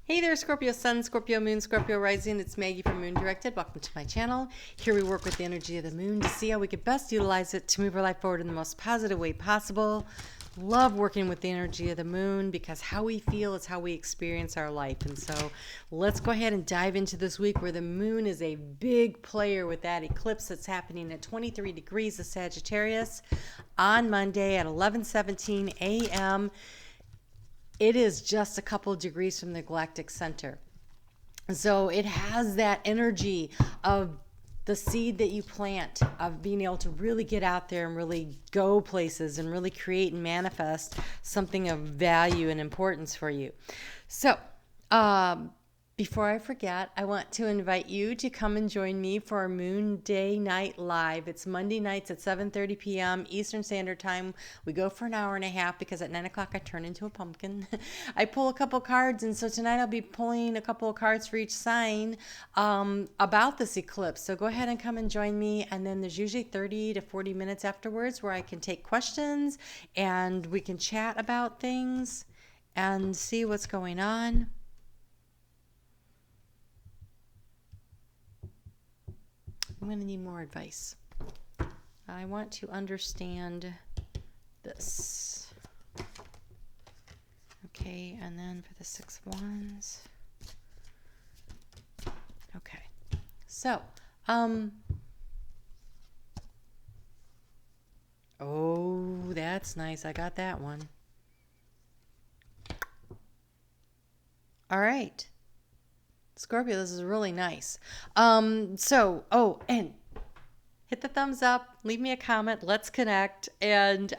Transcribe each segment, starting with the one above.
Hey there, Scorpio Sun, Scorpio Moon, Scorpio Rising. It's Maggie from Moon Directed. Welcome to my channel. Here we work with the energy of the moon to see how we can best utilize it to move our life forward in the most positive way possible. Love working with the energy of the moon because how we feel is how we experience our life. And so let's go ahead and dive into this week where the moon is a big player with that eclipse that's happening at 23 degrees of Sagittarius on Monday at 11:17 a.m. It is just a couple of degrees from the galactic center. So it has that energy of the seed that you plant, of being able to really get out there and really go places and really create and manifest something of value and importance for you. So, before I forget, I want to invite you to come and join me for our Moon Day Night Live. It's Monday nights at 7:30 p.m. Eastern Standard Time. We go for an hour and a half because at 9 o'clock I turn into a pumpkin. I pull a couple cards, and so tonight I'll be pulling a couple of cards for each sign about this eclipse. So go ahead and come and join me, and then there's usually 30 to 40 minutes afterwards where I can take questions and we can chat about things and see what's going on. I'm going to need more advice. I want to understand this. Okay, and then for the 6 of Wands. Okay. So, oh, that's nice. I got that one. All right. Scorpio, this is really nice. And hit the thumbs up, leave me a comment, let's connect. And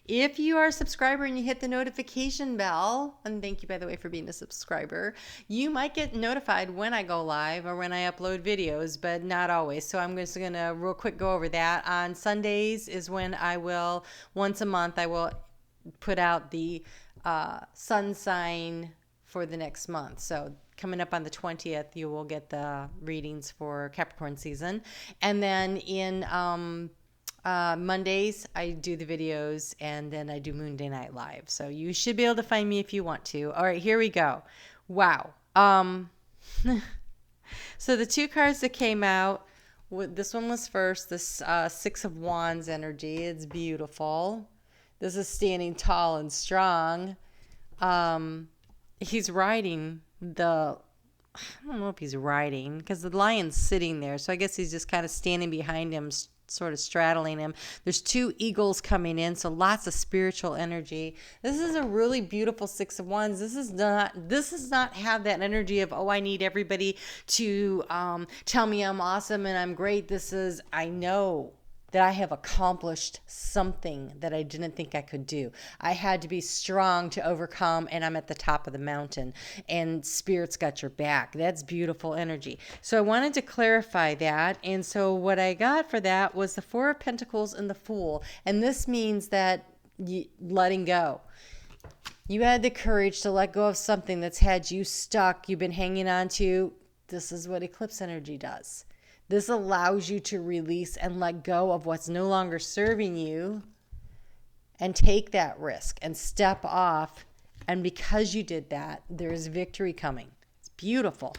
if you are a subscriber and you hit the notification bell, and thank you, by the way, for being a subscriber, you might get notified when I go live or when I upload videos, but not always. So I'm just going to real quick go over that. On Sundays is when I will, once a month, I will put out the sun sign for the next month. So coming up on the 20th, you will get the readings for Capricorn season. And then in Mondays, I do the videos, and then I do Moon Day Night Live. So you should be able to find me if you want to. All right, here we go. Wow. So the two cards that came out, this one was first, this 6 of Wands energy. It's beautiful. This is standing tall and strong. He's riding I don't know if he's riding because the lion's sitting there. So I guess he's just kind of standing behind him, sort of straddling him. There's 2 eagles coming in, so lots of spiritual energy. This is a really beautiful 6 of Wands. This does not have that energy of, oh, I need everybody to tell me I'm awesome and I'm great. This is, I know that I have accomplished something that I didn't think I could do. I had to be strong to overcome, and I'm at the top of the mountain, and Spirit's got your back. That's beautiful energy. So I wanted to clarify that, and so what I got for that was the 4 of Pentacles and the Fool, and this means that letting go. You had the courage to let go of something that's had you stuck, you've been hanging on to. This is what eclipse energy does. This allows you to release and let go of what's no longer serving you and take that risk and step off. And because you did that, there's victory coming. It's beautiful.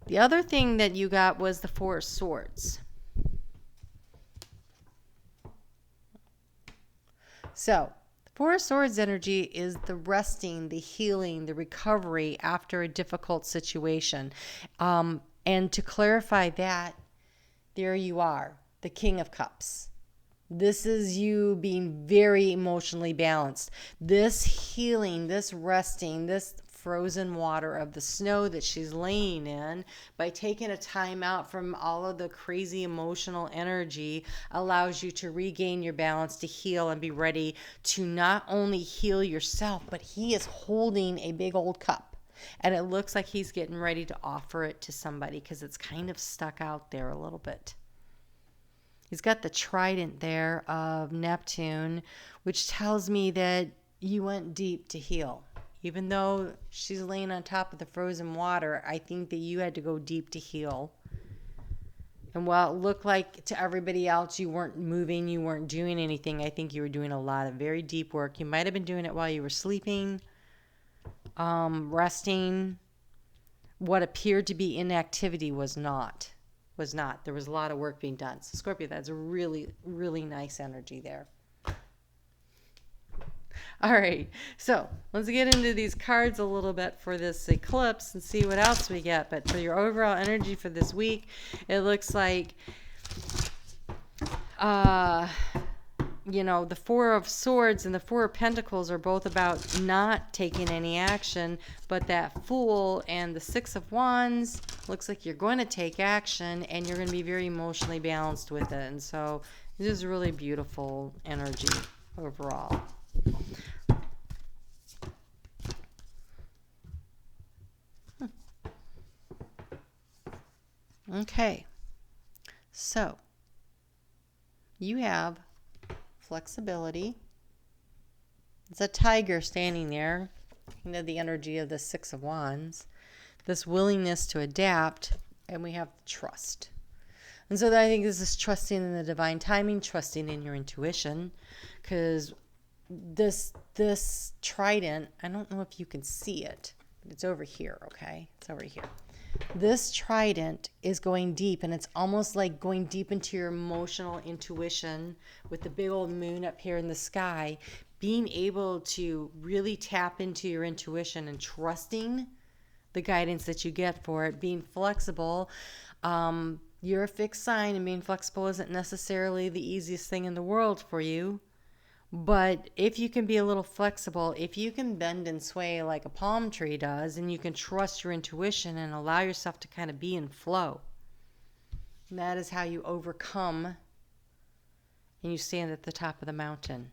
The other thing that you got was the 4 of Swords. So, the 4 of Swords energy is the resting, the healing, the recovery after a difficult situation. And to clarify that, there you are, the King of Cups. This is you being very emotionally balanced. This healing, this resting, this frozen water of the snow that she's laying in, by taking a time out from all of the crazy emotional energy, allows you to regain your balance, to heal and be ready to not only heal yourself, but he is holding a big old cup. And it looks like he's getting ready to offer it to somebody because it's kind of stuck out there a little bit. He's got the trident there of Neptune, which tells me that you went deep to heal. Even though she's laying on top of the frozen water, I think that you had to go deep to heal. And while it looked like to everybody else you weren't moving, you weren't doing anything, I think you were doing a lot of very deep work. You might have been doing it while you were sleeping. resting, what appeared to be inactivity was not. There was a lot of work being done. So Scorpio, that's a really, really nice energy there. All right, so let's get into these cards a little bit for this eclipse and see what else we get. But for your overall energy for this week, it looks like, you know, the Four of Swords and the Four of Pentacles are both about not taking any action, but that Fool and the Six of Wands looks like you're going to take action and you're going to be very emotionally balanced with it. And so this is really beautiful energy overall. Okay, so you have flexibility. It's a tiger standing there. You know, the energy of the Six of Wands, this willingness to adapt, and we have trust. And so I think this is trusting in the divine timing, trusting in your intuition, because this trident, I don't know if you can see it, but it's over here, okay? It's over here. This trident is going deep, and it's almost like going deep into your emotional intuition with the big old moon up here in the sky, being able to really tap into your intuition and trusting the guidance that you get for it, being flexible. You're a fixed sign, and being flexible isn't necessarily the easiest thing in the world for you. But if you can be a little flexible, if you can bend and sway like a palm tree does, and you can trust your intuition and allow yourself to kind of be in flow, that is how you overcome and you stand at the top of the mountain.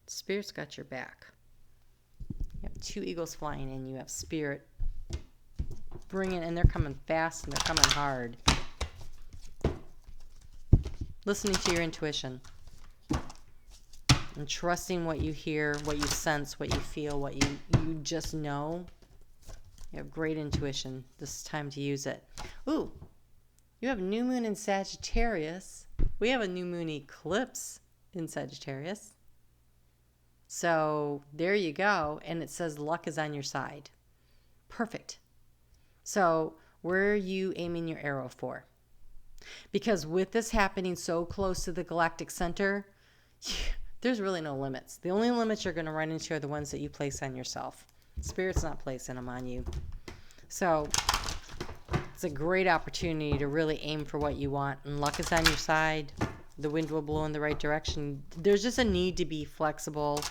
Spirit's got your back. You have two eagles flying in. You have Spirit bringing, and they're coming fast and they're coming hard. Listening to your intuition and trusting what you hear, what you sense, what you feel, what you just know. You have great intuition. This is time to use it. Ooh, you have new moon in Sagittarius. We have a new moon eclipse in Sagittarius. So there you go. And it says luck is on your side. Perfect. So where are you aiming your arrow for? Because with this happening so close to the galactic center, there's really no limits. The only limits you're going to run into are the ones that you place on yourself. Spirit's not placing them on you. So it's a great opportunity to really aim for what you want. And luck is on your side. The wind will blow in the right direction. There's just a need to be flexible.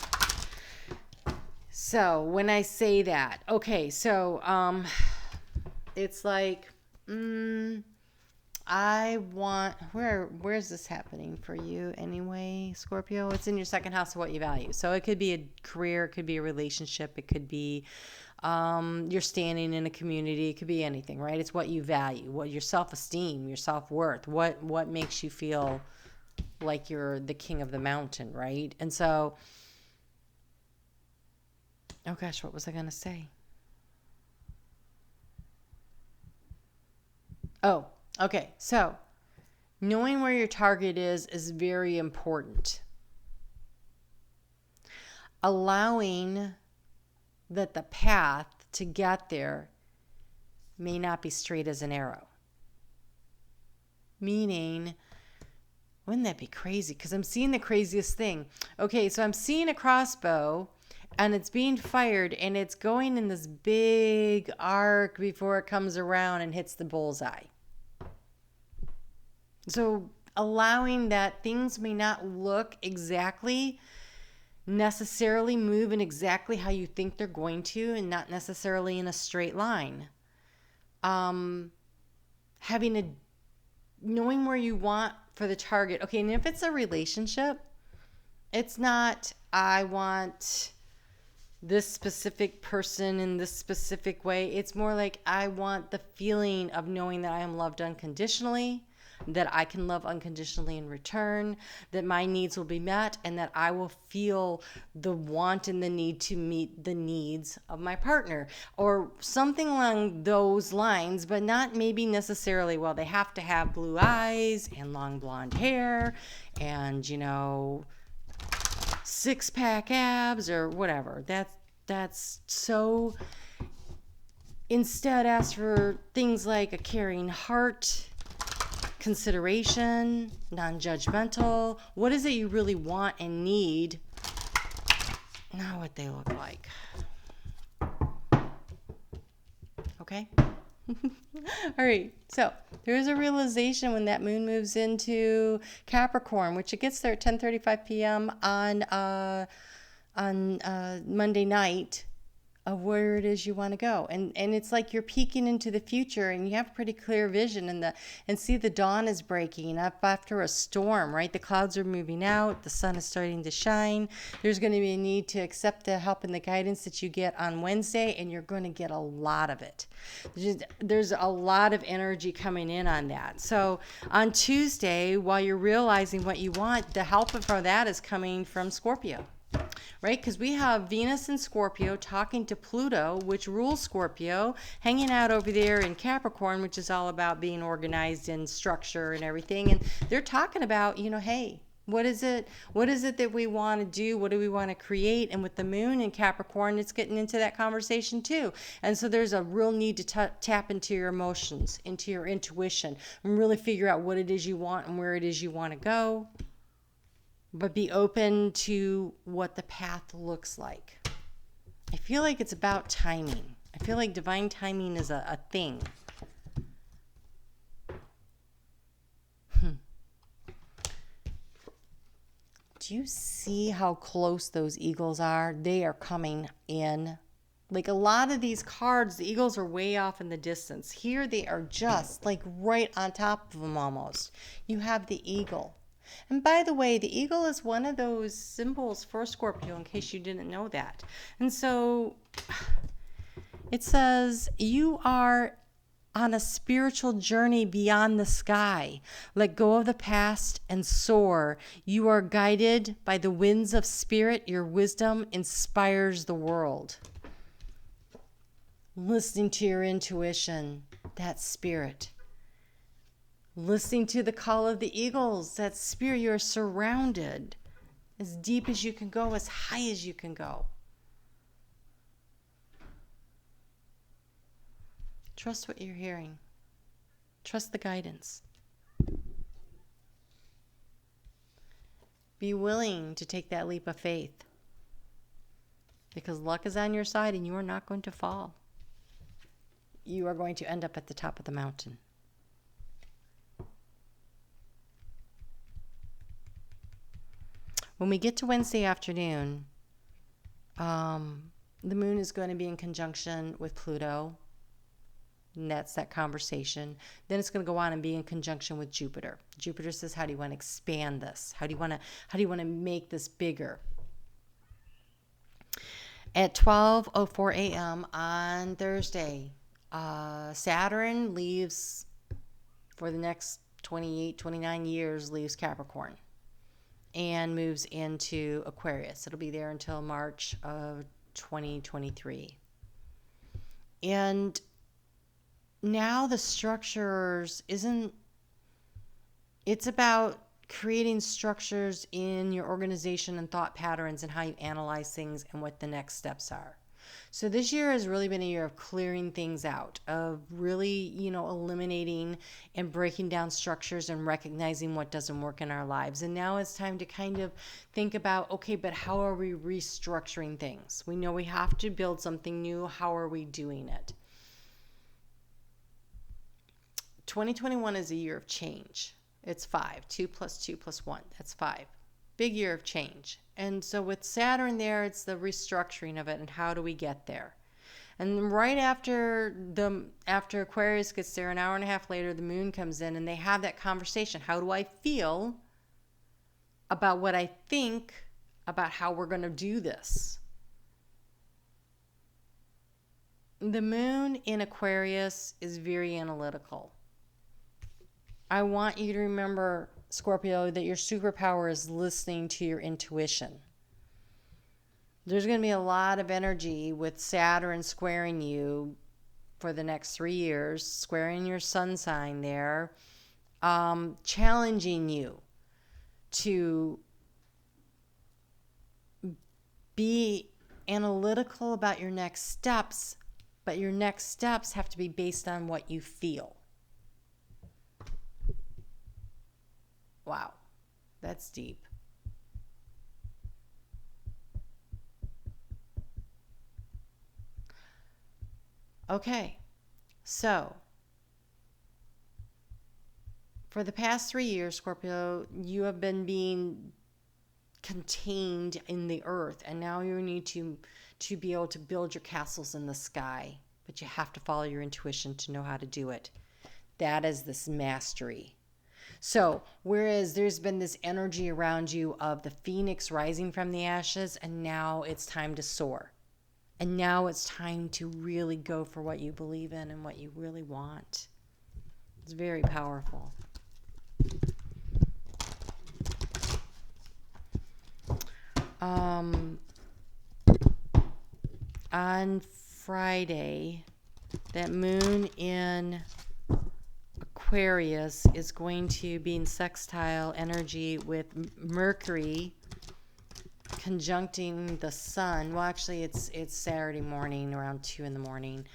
So when I say that, okay, so it's like, I want, where's this happening for you anyway, Scorpio? It's in your second house of what you value. So it could be a career, it could be a relationship, it could be you're standing in a community, it could be anything, right? It's what you value, what your self-esteem, your self-worth, what makes you feel like you're the king of the mountain, right? And so, oh gosh, what was I going to say? Oh, okay, so knowing where your target is very important. Allowing that the path to get there may not be straight as an arrow. Meaning, wouldn't that be crazy? Because I'm seeing the craziest thing. Okay, so I'm seeing a crossbow and it's being fired and it's going in this big arc before it comes around and hits the bullseye. So allowing that things may not look exactly necessarily move in exactly how you think they're going to, and not necessarily in a straight line. Knowing where you want for the target. Okay, and if it's a relationship, it's not, I want this specific person in this specific way. It's more like, I want the feeling of knowing that I am loved unconditionally, that I can love unconditionally in return, that my needs will be met, and that I will feel the want and the need to meet the needs of my partner, or something along those lines, but not maybe necessarily, well, they have to have blue eyes and long blonde hair and, six-pack abs or whatever. That's so. Instead, ask for things like a caring heart, consideration, non-judgmental. What is it you really want and need? Not what they look like. Okay? All right. So there's a realization when that moon moves into Capricorn, which it gets there at 10:35 p.m. on Monday night, of where it is you want to go. And it's like you're peeking into the future, and you have pretty clear vision, and see the dawn is breaking up after a storm, right? The clouds are moving out, the sun is starting to shine. There's going to be a need to accept the help and the guidance that you get on Wednesday, and you're going to get a lot of it. There's a lot of energy coming in on that. So on Tuesday, while you're realizing what you want, the help for that is coming from Scorpio. Right? Because we have Venus in Scorpio talking to Pluto, which rules Scorpio, hanging out over there in Capricorn, which is all about being organized and structure and everything. And they're talking about, hey, what is it that we want to do? What do we want to create? And with the moon in Capricorn, it's getting into that conversation too. And so there's a real need to tap into your emotions, into your intuition, and really figure out what it is you want and where it is you want to go. But be open to what the path looks like. I feel like it's about timing. I feel like divine timing is a thing. Do you see how close those eagles are? They are coming in. Like a lot of these cards, the eagles are way off in the distance. Here they are just like right on top of them almost. You have the eagle. And by the way, the eagle is one of those symbols for Scorpio, in case you didn't know that. And so it says, you are on a spiritual journey beyond the sky. Let go of the past and soar. You are guided by the winds of spirit. Your wisdom inspires the world. Listening to your intuition, that spirit. Listening to the call of the eagles, that spirit. You're surrounded as deep as you can go, as high as you can go. Trust what you're hearing. Trust the guidance. Be willing to take that leap of faith, because luck is on your side and you are not going to fall. You are going to end up at the top of the mountain. When we get to Wednesday afternoon, the moon is going to be in conjunction with Pluto. And that's that conversation. Then it's going to go on and be in conjunction with Jupiter. Jupiter says, how do you want to expand this? How do you want to make this bigger? At 12:04 a.m. on Thursday, Saturn leaves for the next 28, 29 years, leaves Capricorn and moves into Aquarius. It'll be there until March of 2023. And now the structures it's about creating structures in your organization and thought patterns and how you analyze things and what the next steps are. So this year has really been a year of clearing things out, of really, eliminating and breaking down structures and recognizing what doesn't work in our lives. And now it's time to kind of think about, okay, but how are we restructuring things? We know we have to build something new. How are we doing it? 2021 is a year of change. It's 5. 2 + 2 + 1. That's 5. Big year of change. And so with Saturn there, it's the restructuring of it and how do we get there. And right after Aquarius gets there, an hour and a half later, the moon comes in and they have that conversation. How do I feel about what I think about how we're going to do this? The moon in Aquarius is very analytical. I want you to remember, Scorpio, that your superpower is listening to your intuition. There's going to be a lot of energy with Saturn squaring you for the next 3 years, squaring your sun sign there, challenging you to be analytical about your next steps, but your next steps have to be based on what you feel. Wow, that's deep. Okay, so for the past 3 years, Scorpio, you have been being contained in the earth, and now you need to be able to build your castles in the sky, but you have to follow your intuition to know how to do it. That is this mastery. So whereas there's been this energy around you of the phoenix rising from the ashes, and now it's time to soar, and now it's time to really go for what you believe in and what you really want. It's very powerful. On Friday, that moon in Aquarius is going to be in sextile energy with Mercury conjuncting the sun. Well, actually, it's Saturday morning around 2 in the morning.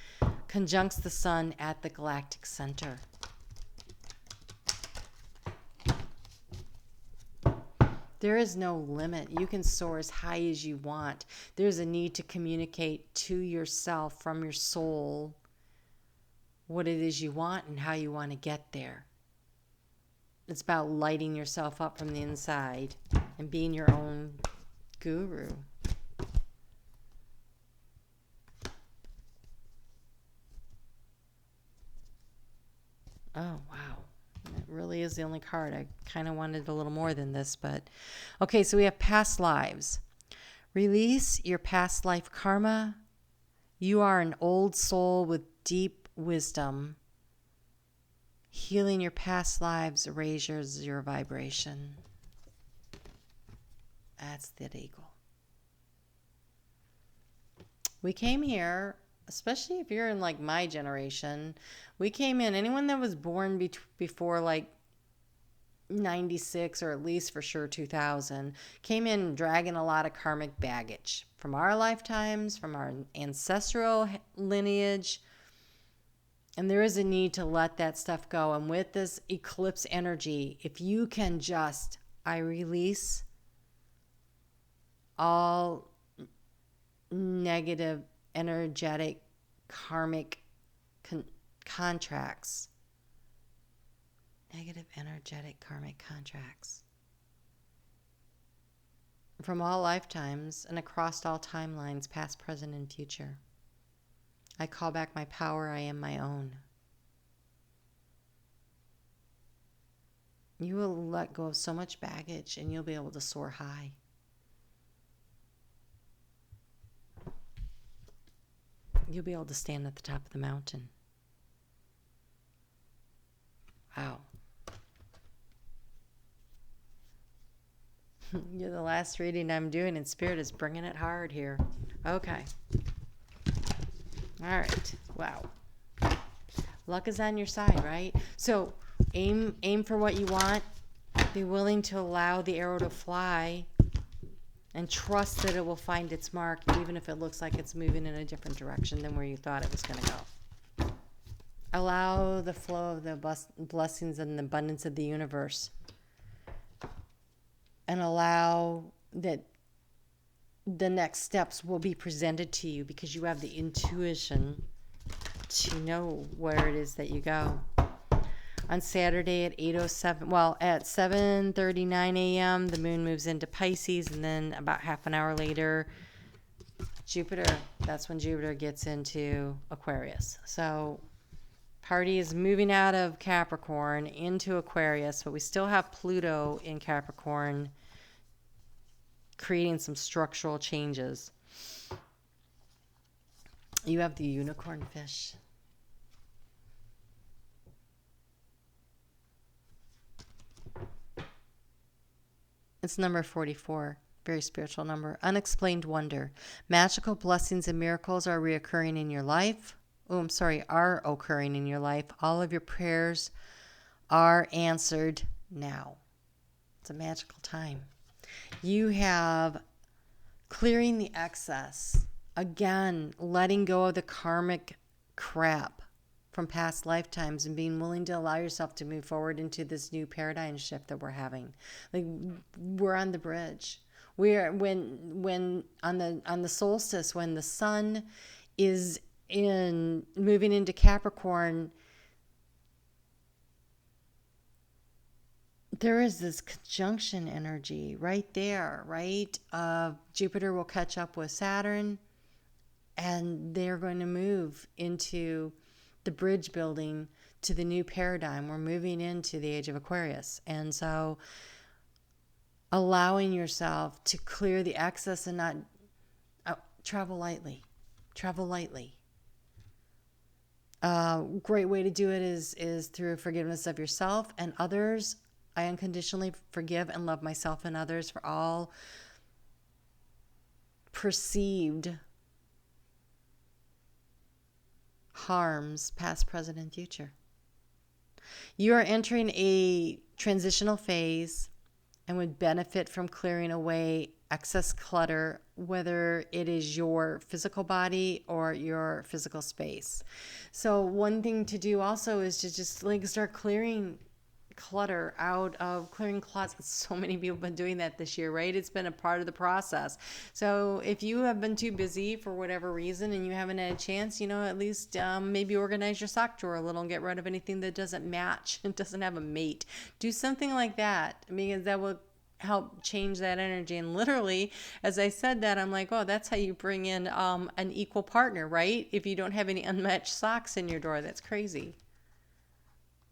Conjuncts the sun at the galactic center. There is no limit. You can soar as high as you want. There's a need to communicate to yourself from your soul what it is you want and how you want to get there. It's about lighting yourself up from the inside and being your own guru. Oh, wow. It really is the only card. I kind of wanted a little more than this, but okay, so we have past lives. Release your past life karma. You are an old soul with deep wisdom. Healing your past lives raises your vibration. That's the eagle. We came here, especially if you're in like my generation, we came in, anyone that was born before like 96 or at least for sure 2000, came in dragging a lot of karmic baggage from our lifetimes, from our ancestral lineage. And there is a need to let that stuff go. And with this eclipse energy, if you can just, I release all negative, energetic, karmic contracts. Negative, energetic, karmic contracts. From all lifetimes and across all timelines, past, present, and future. I call back my power. I am my own. You will let go of so much baggage and you'll be able to soar high. You'll be able to stand at the top of the mountain. Wow. You're the last reading I'm doing, and Spirit is bringing it hard here. Okay. All right. Wow. Luck is on your side, right? So aim for what you want. Be willing to allow the arrow to fly and trust that it will find its mark, even if it looks like it's moving in a different direction than where you thought it was going to go. Allow the flow of the blessings and the abundance of the universe. And allow that the next steps will be presented to you because you have the intuition to know where it is that you go. On Saturday at 7:39 a.m., the moon moves into Pisces, and then about half an hour later, that's when Jupiter gets into Aquarius. So party is moving out of Capricorn into Aquarius, but we still have Pluto in Capricorn creating some structural changes. You have the unicorn fish. It's number 44, very spiritual number. Unexplained wonder. Magical blessings and miracles are reoccurring in your life. Are occurring in your life. All of your prayers are answered now. It's a magical time. You have Clearing the excess. Again, letting go of the karmic crap from past lifetimes and being willing to allow yourself to move forward into this new paradigm shift that we're having. Like, we're on the bridge. We're when on the solstice, when the sun is moving into Capricorn, there is this conjunction energy right there, right? Jupiter will catch up with Saturn, and they're going to move into the bridge building to the new paradigm. We're moving into the age of Aquarius. And so allowing yourself to clear the excess and not travel lightly. Travel lightly. Great way to do it is through forgiveness of yourself and others. I unconditionally forgive and love myself and others for all perceived harms, past, present, and future. You are entering a transitional phase and would benefit from clearing away excess clutter, whether it is your physical body or your physical space. So one thing to do also is to just like start clearing clutter out of clearing closets. So many people have been doing that this year, right? It's been a part of the process. So if you have been too busy for whatever reason and you haven't had a chance, at least maybe organize your sock drawer a little and get rid of anything that doesn't match and doesn't have a mate. Do something like that, because that will help change that energy. And literally, as I said that, I'm like, oh, that's how you bring in an equal partner, right? If you don't have any unmatched socks in your drawer, that's crazy.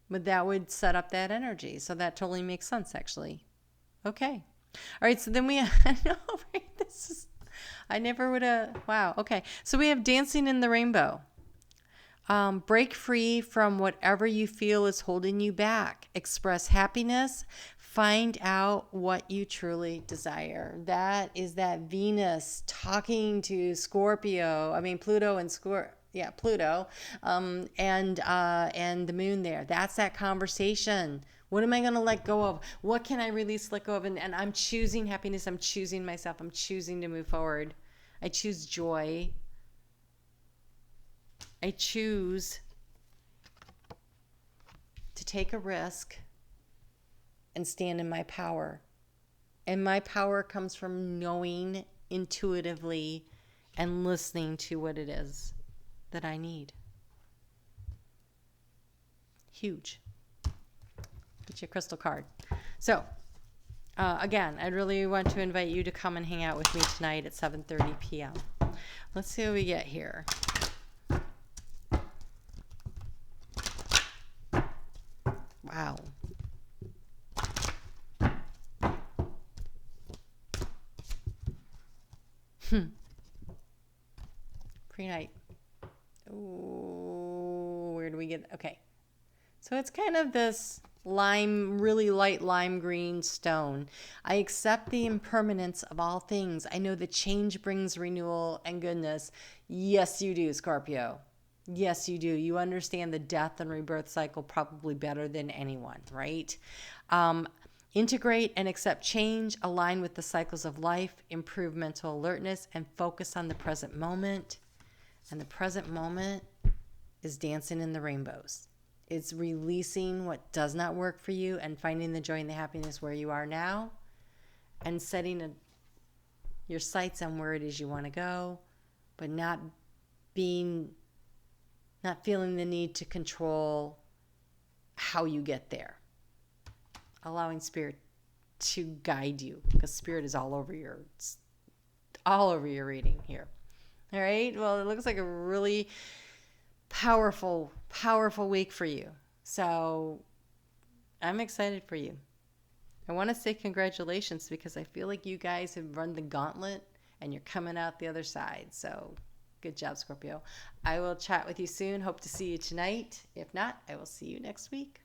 But that would set up that energy. So that totally makes sense, actually. Okay. All right. So then I know, right? I never would have, wow. Okay. So we have dancing in the rainbow. Break free from whatever you feel is holding you back. Express happiness. Find out what you truly desire. That is that Venus talking to Pluto and Scorpio. Yeah, Pluto, and the moon there. That's that conversation. What am I going to let go of? What can I release, let go of? And I'm choosing happiness. I'm choosing myself. I'm choosing to move forward. I choose joy. I choose to take a risk and stand in my power. And my power comes from knowing intuitively and listening to what it is that I need. Huge. Get your crystal card. So, again, I really want to invite you to come and hang out with me tonight at 7:30 p.m. Let's see what we get here. Wow. Pre-night. Ooh, where do we get? Okay. So it's kind of this really light lime green stone. I accept the impermanence of all things. I know that change brings renewal and goodness. Yes, you do, Scorpio. Yes, you do. You understand the death and rebirth cycle probably better than anyone, right? Integrate and accept change, align with the cycles of life, improve mental alertness, and focus on the present moment. And the present moment is dancing in the rainbows. It's releasing what does not work for you and finding the joy and the happiness where you are now and setting your sights on where it is you want to go, but not feeling the need to control how you get there. Allowing spirit to guide you, because spirit is all over your reading here. All right. Well, it looks like a really powerful week for you. So I'm excited for you. I want to say congratulations, because I feel like you guys have run the gauntlet and you're coming out the other side. So good job, Scorpio. I will chat with you soon. Hope to see you tonight. If not, I will see you next week.